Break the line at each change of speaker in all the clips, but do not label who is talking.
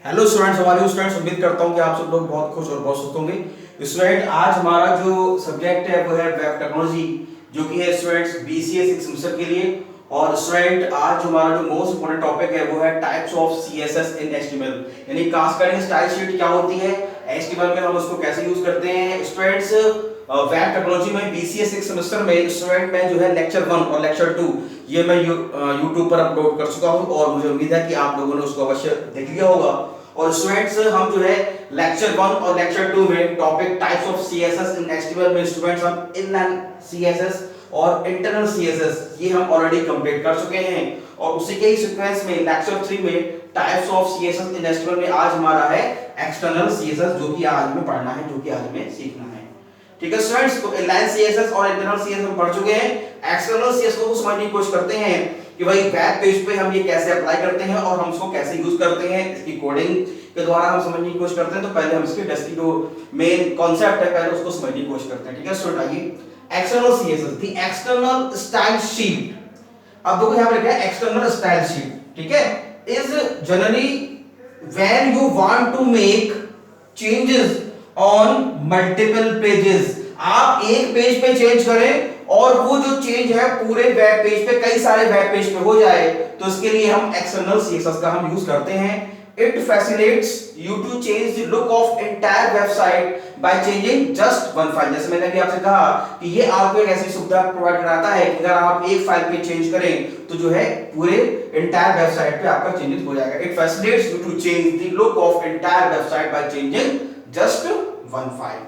Hello students, हमारे students उम्मीद करता हूं कि आप सब लोग बहुत खुश और बहुत स्वस्थ होंगे। स्टूडेंट, आज हमारा जो सब्जेक्ट है वो है वेब टेक्नोलॉजी, जो कि है स्टूडेंट्स बीसीए 6 सेमेस्टर के लिए। और स्टूडेंट, आज हमारा जो मोस्ट इंपोर्टेंट टॉपिक है वो है types of CSS in HTML, यानी कास्केडिंग स्टाइल शीट क्या होती है, एचटीएमएल में हम उसको कैसे यूज करते हैं। स्टूडेंट्स, वेब टेक्नोलॉजी में बीसीए 6 सेमेस्टर में स्टूडेंट में जो है लेक्चर 1 और लेक्चर 2 ये मैं यूट्यूब पर अपलोड कर चुका हूं और मुझे उम्मीद है कि आप लोगों ने उसको अवश्य देख लिया होगा। और स्टूडेंट्स, हम जो है लेक्चर 1 और लेक्चर 2 में topic types of CSS in HTML में स्टूडेंट्स हम इनलाइन सीएसएस और इंटरनल सीएसएस ये हम ऑलरेडी कंप्लीट कर चुके हैं। और उसी के ही सीक्वेंस में लेक्चर 3 में types of CSS in HTML में आज हमारा है एक्सटर्नल सीएसएस, जो कि आज हमें पढ़ना है, जो कि आज हमें सीखना है। ठीक है स्टूडेंट्स, तो इनलाइन सीएसएस और इंटरनल सीएसएस हम पढ़ चुके हैं। एक्सटर्नल सीएसएस को समझने की कोशिश करते हैं कि भाई वेब पेज पे हम ये कैसे अप्लाई करते हैं और हम इसको कैसे यूज करते हैं, इसकी कोडिंग के द्वारा हम समझने की कोशिश करते हैं। तो पहले हम इसके बेसिक जो मेन कॉन्सेप्ट है पहले उसको समझने की कोशिश करते हैं। ठीक है स्टूडेंट, आइए external CSS, the external style sheet. अब देखो यहां पे लिखा है एक्सटर्नल स्टाइल शीट, ठीक है, is generally when you want to make changes on multiple pages. आप एक पेज पे चेंज करें और वो जो चेंज है पूरे वेब पेज पे, कई सारे वेब पेज पे हो जाए, तो इसके लिए हम एक्सटर्नल सीएसएस का हम यूज करते हैं। It facilitates you to change the look of entire website by changing just one file। जैसे मैंने अभी आपसे कहा कि ये आपको एक ऐसी सुविधा प्रोवाइड कराता है कि अगर आप एक फाइल पे चेंज करें तो जो है पूरे एंटायर वेबसाइट पे आपका चेंजेस हो जाएगा। It facilitates you to change the look of entire website by changing just one file।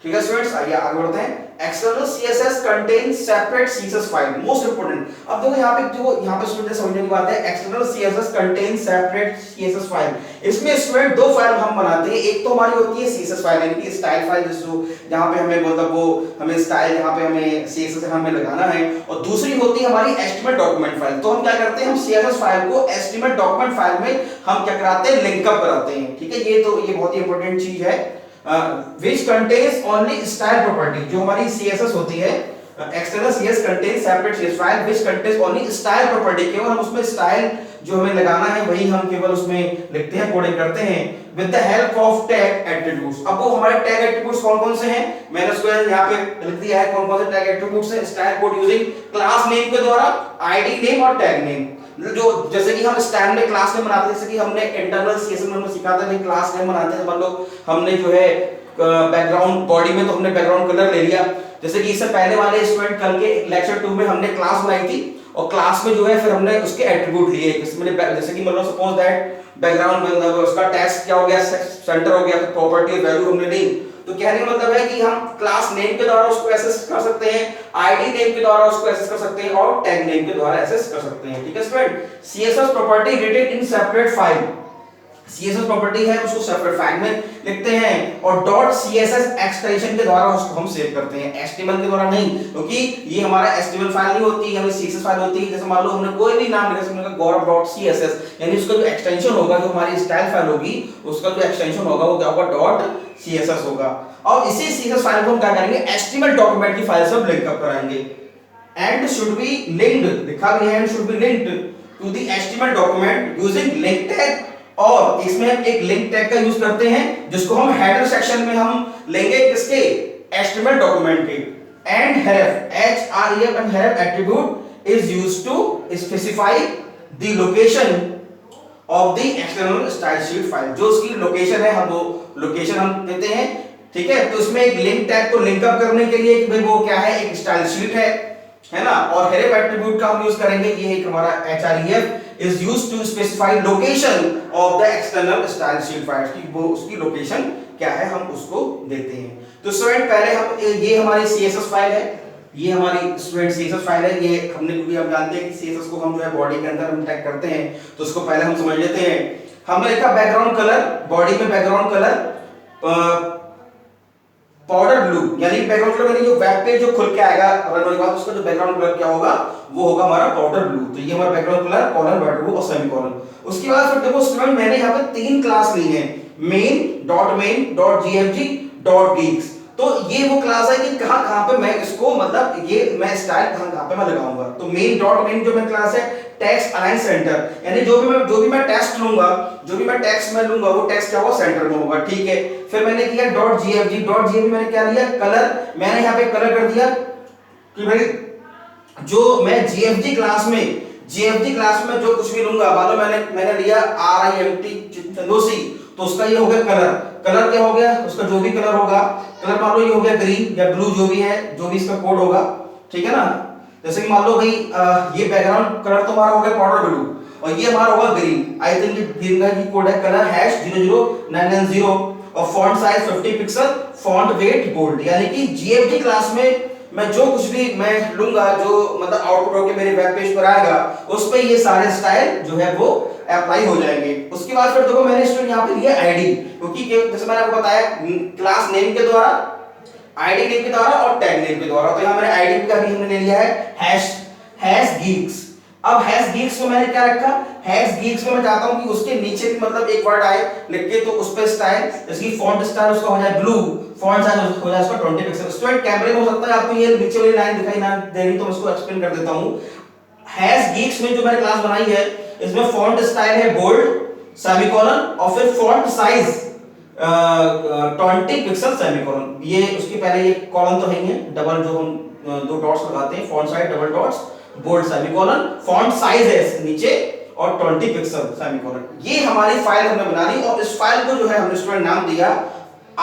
ठीक है स्टूडेंट्स, आइए आगे बढ़ते हैं। External CSS contains separate CSS file, most important. अब देखो यहाँ पे स्टूडेंट समझने की बात है, external CSS contains separate CSS file. इसमें स्टूडेंट दो फाइल हम बनाते हैं, एक तो हमारी होती है सीएसएस फाइल यानी कि स्टाइल फाइल, जिसको जहाँ पे हमें मतलब वो हमें स्टाइल यहाँ पे हमें सीएसएस हमें लगाना है, और दूसरी होती है हमारी एचटीएमएल डॉक्यूमेंट फाइल। तो हम क्या करते हैं, हम सीएसएस फाइल को एचटीएमएल डॉक्यूमेंट फाइल में हम क्या कराते हैं, लिंकअप कराते हैं। ठीक है, ये बहुत ही इंपॉर्टेंट चीज है। which contains only style property, जो हमारी CSS होती है external CSS contains separate CSS file which contains only style property। केवल हम उसमें स्टाइल जो हमें लगाना है वही हम केवल उसमें लिखते हैं, कोडिंग करते हैं with the help of tag attributes। अब वो हमारे टैग एट्रीब्यूट्स कौन-कौन से हैं, मैंने उसको यहाँ पे लिख दिया है कौन-कौन से टैग एट्रीब्यूट्स हैं। Style code using class name के द्वारा, आईडी नेम और टैग नेम। जो जैसे कि हम स्टैंड में क्लास नेम बनाते हैं, जैसे कि हमने इंटरनल सीएसएस में हमने सीखा था कि क्लास नेम बनाते हैं, मतलब हमने जो है बैकग्राउंड बॉडी में तो हमने बैकग्राउंड कलर ले लिया। जैसे कि इससे पहले वाले स्टूडेंट कल के लेक्चर 2 में हमने क्लास बनाई थी और क्लास में जो है फिर हमने उसके एट्रीब्यूट लिए। इसमें जैसे कि मतलब सपोज दैट बैकग्राउंड मतलब उसका टेक्स्ट क्या हो गया, सेंटर हो गया, तो प्रॉपर्टी वैल्यू हमने ली। तो कहने का मतलब है कि हम क्लास नेम के द्वारा उसको एक्सेस कर सकते हैं, आईडी नेम के द्वारा उसको एक्सेस कर सकते हैं और टैग नेम के द्वारा एक्सेस कर सकते हैं। ठीक है student, CSS property written in separate file, CSS property है उसको सेपरेट फाइल में लिखते हैं और डॉट सीएसएस एक्सटेंशन के द्वारा उसको हम सेव करते हैं, एचटीएमएल के द्वारा नहीं, क्योंकि ये हमारा एचटीएमएल फाइल नहीं होती, हमें सीएसएस फाइल होती है। जैसे मान लो हमने कोई भी नाम लिखा, जैसे गौरव डॉट सीएसएस, यानी उसका जो एक्सटेंशन होगा, जो हमारी स्टाइल फाइल होगी उसका जो एक्सटेंशन होगा वो क्या होगा, डॉट सीएसएस होगा। और इसी सीएसएस फाइल को हम क्या करेंगे, एचटीएमएल डॉक्यूमेंट की फाइल से लिंक अप कराएंगे। एंड शुड बी लिंक्ड, लिखा भी है and should be linked to the HTML document using link tag. और इसमें हम एक लिंक टैग का यूज करते हैं जिसको हम हेडर सेक्शन में हम लेंगे, किसके, एचटीएमएल डॉक्यूमेंट के। And href, href and href attribute is used to specify the location of the external style sheet file। जो उसकी लोकेशन है हम वो लोकेशन हम देते हैं। ठीक है, तो इसमें एक लिंक टैग को लिंक अप करने के लिए कि भाई वो क्या है, एक स्टाइल शीट है ना, और href एट्रीब्यूट का हम यूज करेंगे, ये एक हमारा href is used to specify location of the external style sheet file की वो उसकी लोकेशन क्या है हम उसको देते हैं। तो स्टूडेंट पहले हम ये हमारी CSS फाइल है, ये हमारी स्टूडेंट CSS फाइल है, ये हमने क्योंकि हम जानते हैं कि CSS को हम जो है बॉडी के अंदर हम टैग करते हैं, तो उसको पहले हम समझ लेते हैं। हमने लिखा बैकग्राउंड कलर, बॉडी में बैकग्राउंड कलर पाउडर ब्लू, यानी बैकग्राउंड कलर यानी जो वेब पेज जो खुल के आएगा रन होने के बाद उसका जो बैकग्राउंड कलर क्या होगा, वो होगा हमारा पाउडर ब्लू। तो ये हमारा background colour, colon, water blue और सेमीकोलन। उसके बाद फिर देखो स्टूडेंट मैंने यहाँ पे 3 क्लास ली हैं, main, dot GFG, dot geeks। तो ये वो क्लास है कि कहां पे मैं इसको मतलब ये मैं स्टाइल कहां पे मैं लगाऊंगा। तो मेन जो मैं क्लास है टेक्स्ट अलाइन सेंटर, यानी जो भी मैं टेक्स्ट लूंगा, जो भी मैं टेक्स्ट में लूंगा वो टेक्स्ट क्या होगा, सेंटर में होगा। ठीक है, फिर मैंने किया डॉट जीएफजी, डॉट जीएफजी मैंने क्या लिया, कलर, मैंने यहाँ पे कलर कर दिया कि भाई जो मैं जीएफजी क्लास में जो कुछ भी लूंगा, मान लो मैंने लिया RIMT चंदोसी, तो उसका ये हो गया कलर, कलर क्या हो गया, उसका जो भी कलर होगा, कलर मान लो ये हो गया ग्रीन या ब्लू, जो भी है, जो भी इसका कोड होगा, ठीक है ना। जैसे कि मान लो भाई ये बैकग्राउंड कलर तो हमारा हो गया पाउडर ब्लू और ये हमारा होगा ग्रीन, आई थिंक ये ग्रीन का ही कोड है, कलर #00990 और font size 50 pixel, font weight bold. यानी कि जीएफजी क्लास में मैं जो कुछ भी मैं लूंगा, जो मतलब आउटपुट होकर मेरे वेब पेज पर आएगा, उस पे ये सारे स्टाइल जो है वो अप्लाई हो जाएंगे। उसके बाद फिर देखो मैंने स्टूडेंट यहाँ पे लिया आईडी, क्योंकि जैसे मैंने आपको बताया क्लास नेम के द्वारा, आईडी नेम के द्वारा और टैग नेम के द्वारा। तो यहाँ मैंने आईडी का भी हमने ले लिया है हैश geeks। अब हैश geeks को मैंने क्या रखा, हैश geeks में मैं चाहता हूँ कि उसके नीचे भी मतलब एक वर्ड आए लिख के, तो उस पे स्टाइल, जैसे कि फॉन्ट स्टाइल उसका हो जाए ब्लू, फॉन्ट साइज हो जाए उसका 20 पिक्सल। स्टूडेंट कैमरे में हो सकता है आपको ये नीचे वाली लाइन दिखाई ना दे रही, तो मैं उसको एक्सप्लेन कर देता हूँ। हैश geeks में जो मैंने क्लास बनाई है, इसमें फॉन्ट स्टाइल है बोल्ड सेमीकोलन और फिर फॉन्ट साइज 20 पिक्सल सेमीकोलन। ये उसके पहले ये कॉलन तो है ही है, डबल जो हम दो डॉट्स लगाते हैं, font size double dots bold semicolon, font size है नीचे और 20 पिक्सल सेमीकोलन। ये हमारी फाइल हमने बना ली और इस फाइल को जो है हमने स्टूडेंट नाम दिया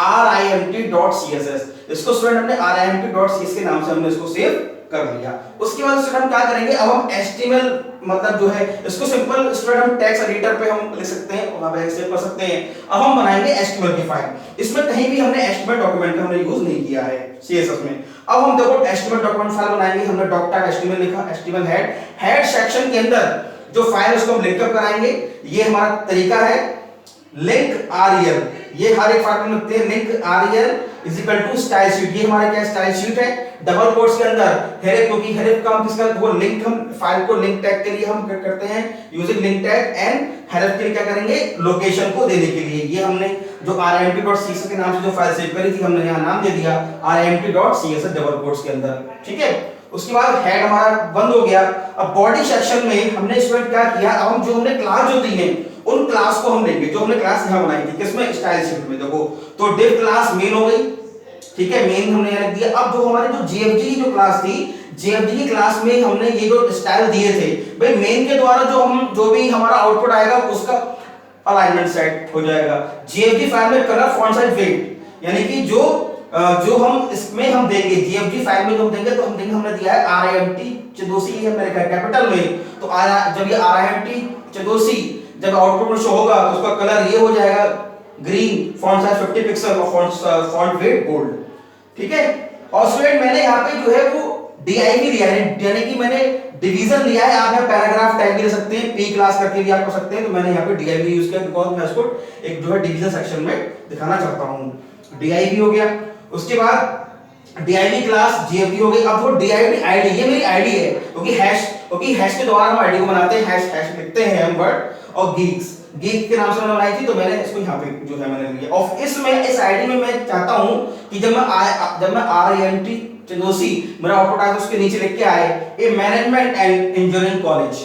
RIMT.css। इसको स्टूडेंट हमने RIMT.css के नाम से हमने इसको सेव कर लिया। उसके बाद स्टूडेंट हम क्या करेंगे, अब हम HTML मतलब जो है इसको सिंपल स्टूडेंट हम टेक्स्ट एडिटर पे हम लिख सकते हैं, वहां पे सेव कर सकते हैं। अब हम बनाएंगे HTML की फाइल। इसमें कहीं भी हमने HTML डॉक्यूमेंट का हमने यूज नहीं किया है CSS में। अब हम देखो HTML डॉक्यूमेंट फाइल बनाएंगे, हमने doc.html लिखा, HTML हेड सेक्शन के अंदर जो फाइल उसको हम लिंक अप कराएंगे। ये हमारा तरीका है लिंक rel, ये हर एक फाइल में लिखते हैं लिंक rel स्टाइल शीट। ये हमारा क्या स्टाइल शीट है, डबल कोट्स के अंदर हेरेफ, क्योंकि हेरेफ काम किसका, वो लिंक, हम फाइल को लिंक टैग के लिए हम करते हैं यूजिंग लिंक टैग, एंड हेरेफ के लिए क्या करेंगे, लोकेशन को देने के लिए। ये हमने जो RIMT.css के नाम से जो फाइल सेव करी थी, हमने यहाँ नाम दे दिया RIMT.css डबल कोट्स के अंदर, ठीक है। उसके बाद हेड हमारा बंद हो गया। अब बॉडी सेक्शन में हमने स्टूडेंट क्या किया, अब हम जो हमने क्लास जो दी है उन क्लास को हम लेंगे, जो हमने क्लास यहाँ बनाई थी किसमें, स्टाइल शीट में। देखो तो div क्लास मेन हो गई, ठीक है, मेन हमने यहाँ लिख दिया। अब जो हमारे जो GFG की जो क्लास थी, GFG की क्लास में हमने ये जो स्टाइल दिए थे, भाई मेन के द्वारा जो भी हमारा आउटपुट आएगा उसका अलाइनमेंट सेट हो जाएगा। GFG फाइल में कलर फॉन्ट साइज वेट, यानी कि जो हम इसमें हम देंगे GFG फाइल में जो हम देंगे, तो हम देंगे, हमने दिया है RIMT चंदोसी, हमने लिखा है कैपिटल में। तो जब ये RIMT चंदोसी जब आउटपुट में शो होगा तो उसका कलर ये हो जाएगा ग्रीन, फॉन्ट साइज 50 पिक्सल और फॉन्ट वेट बोल्ड, ठीक है। और स्टूडेंट मैंने यहाँ पे जो है वो DIV लिया है, यानी कि मैंने डिवीजन लिया है। आप यहाँ पैराग्राफ टैग भी ले सकते हैं, P क्लास करके भी आप कर सकते हैं। तो मैंने यहाँ पे DIV यूज किया बिकॉज़ मैं इसको एक जो है डिवीजन सेक्शन में दिखाना चाहता हूँ। DIV हो गया, उसके बाद DIV क्लास GFG हो गई। अब वो DIV आईडी, ये मेरी आईडी है, क्योंकि हैश के द्वारा हम आईडी को बनाते हैं, हैश लिखते हैं हम वर्ड। और geeks के नाम से मैंने बनाई थी, तो मैंने इसको यहाँ पे जो है मैंने लिया। और इसमें इस आईडी में मैं चाहता हूँ कि जब मैं RIMT चंदोसी मेरा आउटपुट आए तो उसके नीचे लिख के आए ए मैनेजमेंट एंड इंजीनियरिंग कॉलेज,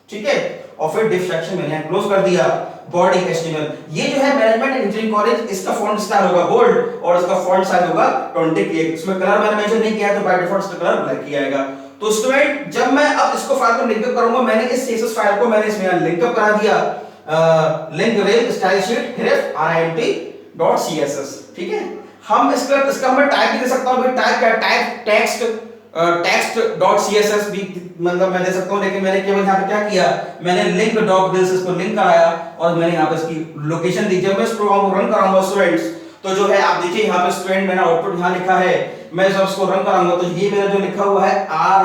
ठीक है। और फिर डिव सेक्शन मैंने क्लोज कर दिया। बॉडी HTML, ये जो है मैनेजमेंट एंड इंजीनियरिंग कॉलेज, इसका फॉन्ट स्टाइल होगा बोल्ड और इसका फॉन्ट साइज होगा 20 px। इसमें कलर मैंने मेंशन नहीं किया, तो बाय डिफॉल्ट इसका कलर ब्लैक ही आएगा। तो स्टूडेंट जब मैं अब इसको फाइल को लिंक अप करूंगा, मैंने इस CSS फाइल को मैंने इसमें लिंक अप करा दिया, link rail style sheet href RIMT.css, ठीक है। हम इसका मैं टाइप भी दे सकता हूं, टाइप क्या, टाइप text.css भी मतलब मैं दे सकता हूं, लेकिन मैंने केवल यहाँ पे क्या किया, मैंने लिंक डॉक दिल से इसको लिंक कराया और मैंने यहाँ पे इसकी लोकेशन दी। जब मैं इस प्रोग्राम को रन कराऊंगा स्टूडेंट्स, तो जो है आप देखिए यहाँ पे स्टूडेंट मैंने आउटपुट यहाँ लिखा है, मैं जब इसको रन कराऊंगा तो ये मेरा जो लिखा हुआ है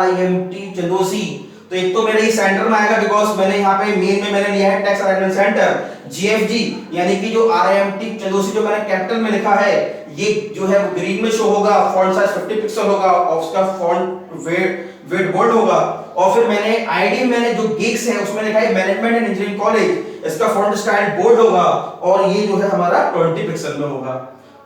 RIMT चंदोसी, तो एक तो मेरे ये सेंटर में आएगा बिकॉज़ मैंने यहाँ पे मेन में मैंने लिया है टेक्स्ट अलाइनमेंट सेंटर। GFG यानी कि जो RIMT चंदोसी जो मैंने कैपिटल में लिखा है, ये जो है वो ग्रीन में शो होगा, फॉन्ट साइज 50 पिक्सल होगा और उसका फॉन्ट वेट बोल्ड होगा। और फिर मैंने आईडी मैंने जो geeks है उसमें लिखा है मैनेजमेंट एंड इंजीनियरिंग कॉलेज, इसका फॉन्ट स्टाइल बोल्ड होगा और ये जो है हमारा 20 पिक्सल में होगा।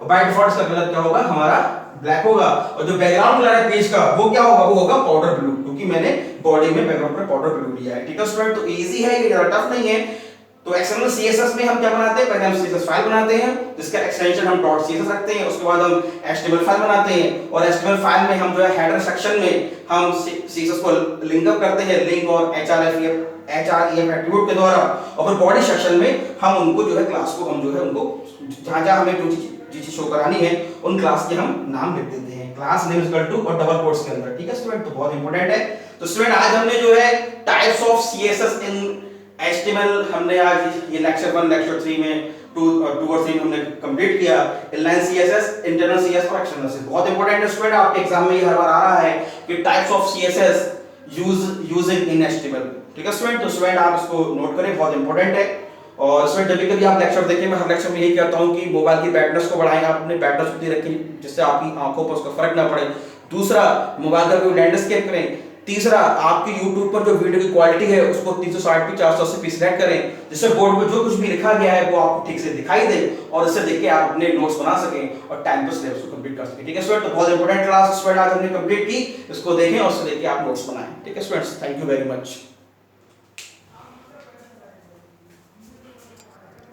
और बाय डिफॉल्ट इसका कलर क्या होगा, हमारा ब्लैक होगा। और जो बैकग्राउंड कलर है पेज का वो क्या होगा, वो होगा पाउडर ब्लू। क्योंकि मैंने बॉडी में बैकग्राउंड पर बॉर्डर प्रयोग किया है। ठीक है स्टूडेंट, तो इजी है, ये ज्यादा टफ नहीं है। तो एक्सटर्नल सीएसएस में हम क्या बनाते हैं, पहले हम सीएसएस फाइल बनाते हैं जिसका एक्सटेंशन हम .css रखते हैं, उसके बाद हम एचटीएमएल फाइल बनाते हैं और एचटीएमएल फाइल में हम जो है हेडर सेक्शन में हम सीएसएस को लिंक अप करते हैं, लिंक और href एट्रीब्यूट के द्वारा, और फिर बॉडी सेक्शन में हम उनको जो है क्लास को हम जो है उनको जहां-जहां हमें जो चीज शो करानी है उन क्लास के हम नाम लिख देते हैं, class name is equal to और डबल कोट्स के अंदर। ठीक है स्टूडेंट, तो बहुत इंपॉर्टेंट है। तो स्टूडेंट आज हमने जो है types of CSS in HTML हमने आज ये लेक्चर 1 लेक्चर 3 में 2 और 3 हमने कंप्लीट किया। इनलाइन CSS, इंटरनल CSS और एक्सटर्नल CSS बहुत इंपॉर्टेंट है स्टूडेंट, आपके एग्जाम में ये हर बार आ रहा है कि types of CSS using in HTML। ठीक है स्टूडेंट, तो स्टूडेंट आप इसको नोट करें, बहुत इंपॉर्टेंट है। और स्टूडेंट जब भी कभी आप लेक्चर देखें, मैं हर लेक्चर में यही कहता हूं कि मोबाइल की ब्राइटनेस को बढ़ाएं, आप अपने ब्राइटनेस उतनी रखें जिससे आपकी आंखों पर उसका फर्क ना पड़े। दूसरा, मोबाइल का कोई लैंडस्केप करें। तीसरा, आपकी YouTube पर जो वीडियो की क्वालिटी है उसको 360 पे 480 पे सिलेक्ट करें जिससे बोर्ड पर जो कुछ भी लिखा गया है वो आपको ठीक से दिखाई दे और इससे देख के आप अपने नोट्स बना सकें और टाइम पर सिलेबस को कंप्लीट कर सकें। ठीक है स्टूडेंट, तो बहुत इंपॉर्टेंट क्लास स्टूडेंट आज हमने कंप्लीट की, इसको देखें और उससे देख के आप नोट्स बनाएं। ठीक है students, thank you very much.